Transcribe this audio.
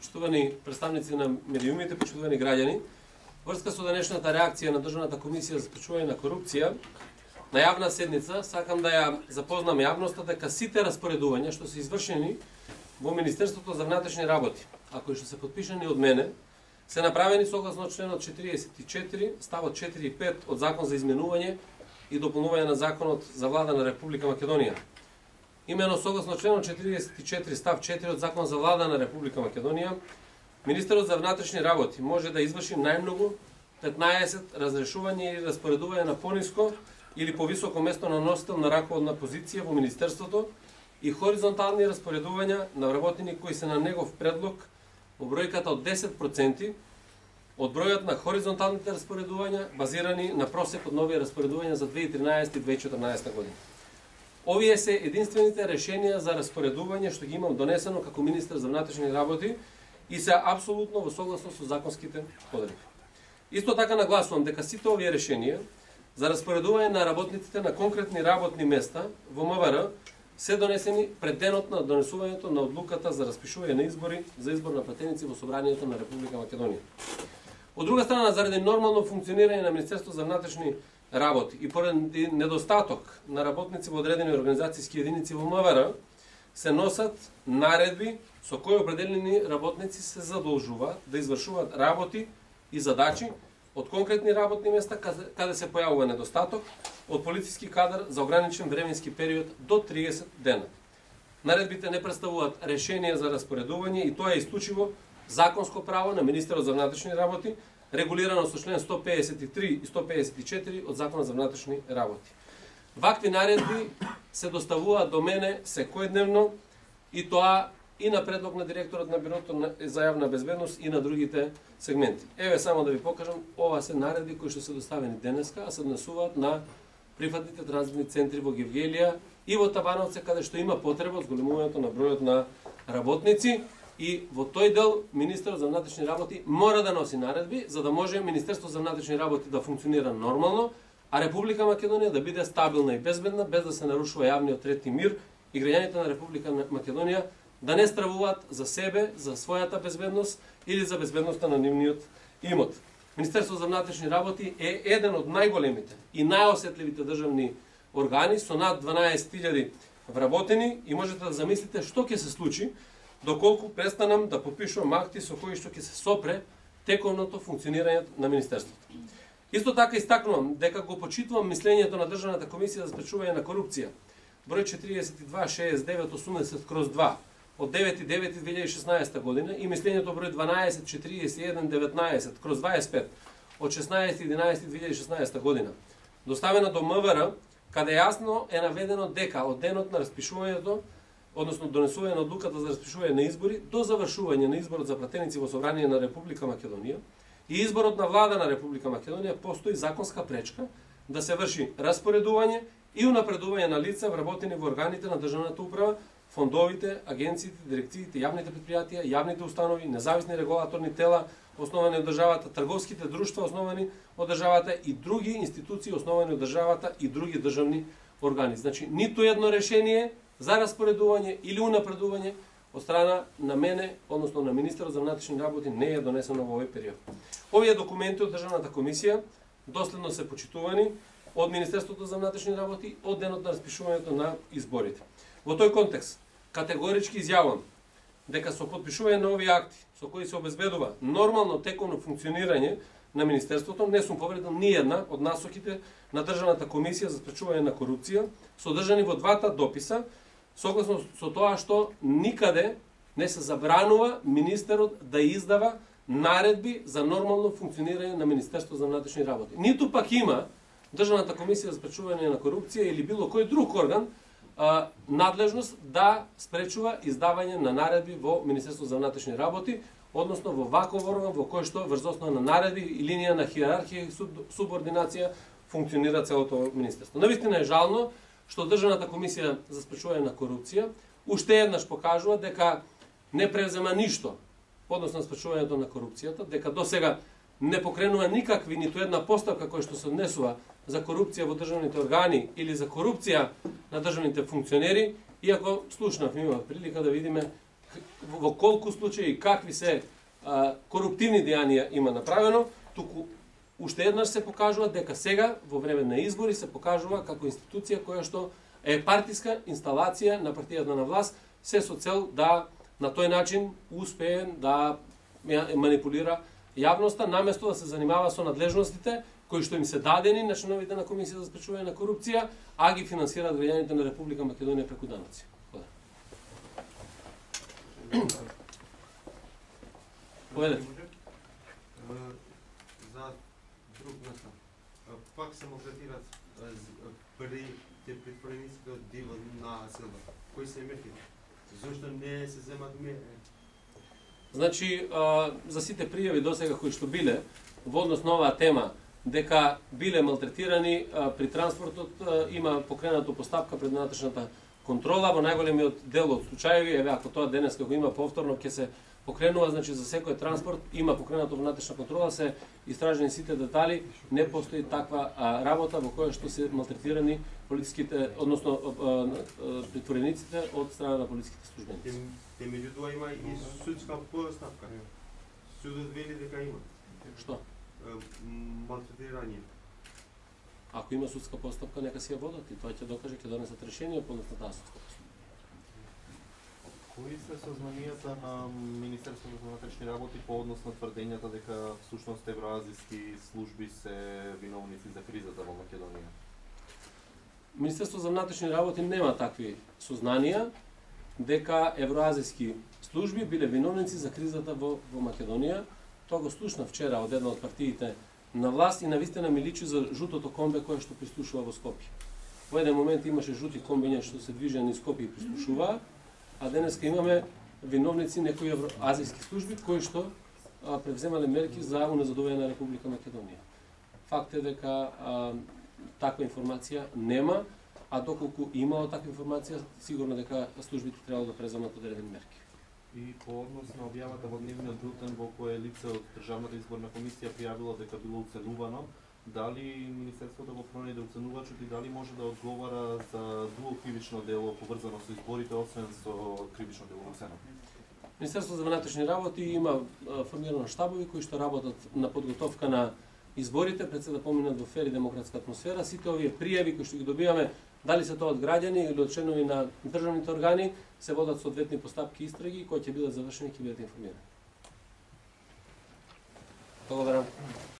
Почитувани представници на медиумите, почитувани граѓани, врска со денешната реакција на Државната комисија за спречување на корупција, на јавна седница, сакам да ја запознам јавноста дека сите распоредувања што се извршени во Министерството за внатрешни работи, а кои што се подпишани од мене, се направени согласно членот 44, ставот 4 и 5 од Закон за изменување и дополнување на Законот за влада на Република Македонија. Имено согласно членот 44 став 4 од Закон за влада на Република Македонија, Министерот за внатрешни работи може да изврши најмногу 15 разрешувања или распоредување на пониско или повисоко место на носител на раководна позиција во Министерството и хоризонтални распоредувања на вработени кои се на негов предлог во бројката од 10% од бројот на хоризонталните распоредувања базирани на просек од нови распоредувања за 2013 и 2014 година. Овие се единствените решенија за распоредување што ги имам донесено како министер за внатрешни работи и се апсолутно во согласно со законските одредби. Исто така нагласувам дека сите овие решенија за распоредување на работниците на конкретни работни места во МВР се донесени пред денот на донесувањето на одлуката за распишување на избори за избор на пратеници во Собранието на Република Македонија. Од друга страна, заради нормално функционирање на Министерството за внатрешни работи и поради недостаток на работници во одредени организацијски единици во МВР, се носат наредби со кои определени работници се задолжуваат да извршуваат работи и задачи од конкретни работни места каде се појавува недостаток од полициски кадар за ограничен временски период до 30 дена. Наредбите не представуваат решение за распоредување и тоа е исклучиво законско право на Министерот за внатрешни работи, регулирано со член 153 и 154 од Законот за внатрешни работи. Вакви наредби се доставуваат до мене секојдневно и тоа и на предлог на директорот на Бирото за јавна безбедност и на другите сегменти. Еве само да ви покажам, ова се наредби кои што се доставени денеска, а се однесуваат на прифатните транзитни центри во Гевгелија и во Табановце, каде што има потреба од зголемувањето на бројот на работници. И во тој дел Министерот за внатрешни работи мора да носи наредби за да може Министерството за внатрешни работи да функционира нормално, а Република Македонија да биде стабилна и безбедна без да се нарушува јавниот ред и мир и граѓаните на Република Македонија да не стравуваат за себе, за својата безбедност или за безбедноста на нивниот имот. Министерството за внатрешни работи е еден од најголемите и најосетливите државни органи со над 12.000 вработени и можете да замислите што ќе се случи доколку престанам да подпишувам акти со кои што ќе се сопре тековното функционирање на Министерството. Исто така истакнувам дека го почитувам мислењето на Државната комисија за спречување на корупција, број 426980/2 од 9.9.2016 година и мислењето број 124119/25 од 16.11.2016 година, доставена до МВР, каде јасно е наведено дека од денот на распишувањето, односно донесување на одлуката за распишување на избори до завршување на изборот за пратеници во Собрание на Република Македонија и изборот на влада на Република Македонија, постои законска пречка да се врши распоредување и унапредување на лица вработени во органите на државната управа, фондовите, агенциите, дирекциите, јавните предпријатија, јавните установи, независни регулаторни тела основани од државата, трговските друштва основани од државата и други институции основани од државата и други државни органи. Значи, ниту едно решение за распоредување или унапредување од страна на мене, односно на Министерот за внатрешни работи, не е донесено во овој период. Овие документи од Државната комисија доследно се почитувани од Министерството за внатрешни работи од денот на распишувањето на изборите. Во тој контекст, категорички изјавувам дека со подпишување на овие акти, со кои се обезбедува нормално тековно функционирање на Министерството, не сум повредил ни една од насоките на Државната комисија за спречување на корупција, содржани во двата дописа, согласно со тоа што никаде не се забранува министерот да издава наредби за нормално функционирање на Министерството за внатрешни работи. Ниту пак има Државната комисија за спречување на корупција или било кој друг орган надлежност да спречува издавање на наредби во Министерството за внатрешни работи, односно во ваков орган во кој што врз основа на наредби и линија на хиерархија и субординација функционира целото министерство. Навистина е жално што Државната комисија за спречување на корупција уште еднаш покажува дека не превзема ништо односно спречувањето на корупцијата, дека досега не покренува никакви ниту една поставка која што се однесува за корупција во државните органи или за корупција на државните функционери, иако слушнав, имав прилика да видиме во колку случаи какви се коруптивни дејанија има направено, туку уште еднаш се покажува дека сега во време на избори се покажува како институција која што е партиска инсталација на партијата на власт, се со цел да на тој начин успее да манипулира јавноста, наместо да се занимава со надлежностите кои што им се дадени на членовите на Комисија за спречување на корупција, а ги финансираат граѓаните на Република Македонија преку даноци. Поведете. За друг начин. Пак се малтретираат притворениците од диво на селба. Кои се мерки? Зошто не се земат мерки? Значи, за сите пријави досега кои што биле во однос на оваа тема, дека биле малтретирани при транспортот, има покренато постапка пред внатрешната контрола, во најголемиот дел од случаеви, еве ако тоа денес како има повторно ќе се покренува, значи за секој транспорт има покренато внатрешна контрола, се истражени сите детали, не постои таква работа во која што се малтретирани полициските, односно притворениците од страна на полициските службеници. Меѓутоа има и судска постапка. Судот вели дека има. Што? Малтретирање. Ако има судска постапка, нека си ја водат и тоа ќе докаже, ќе донесат решение по однос на таа судска постапка. Кои се сознанията на Министерството за внатрешни работи по однос на тврдењата дека всушност евроазиски служби се виновници за кризата во Македонија? Министерството за внатрешни работи нема такви сознанија дека евроазиски служби биле виновници за кризата во Македонија. Тоа го слушна вчера од една од партиите на власт и навистина ми личи за жутото комбе кое што прислушува во Скопје. Во еден момент имаше жути комбиња што се движеа низ Скопје и прислушуваа, а денеска имаме виновници некои евроазиски служби кои што превземале мерки за уназадување на Република Македонија. Факт е дека таква информација нема, а доколку имало таква информација, сигурно дека службите требало да преземат одредени мерки. И по однос на објавата во дневниот бултен во кој лице од Државната изборна комисија пријавило дека било уценувано, дали Министерството го пронајде уценувачот и дали може да одговара за друго кривично дело поврзано со изборите, освен со кривично дело уцена? Министерството за внатрешни работи има формирано штабови кои што работат на подготовка на изборите, пред се да поминат во фер и демократска атмосфера. Сите овие пријави кои што ги добиваме, дали се тоа од граѓани или од членови на државните органи, се водат соодветни постапки и истраги кои ќе бидат завршени и ќе бидат информирани. Благодарам.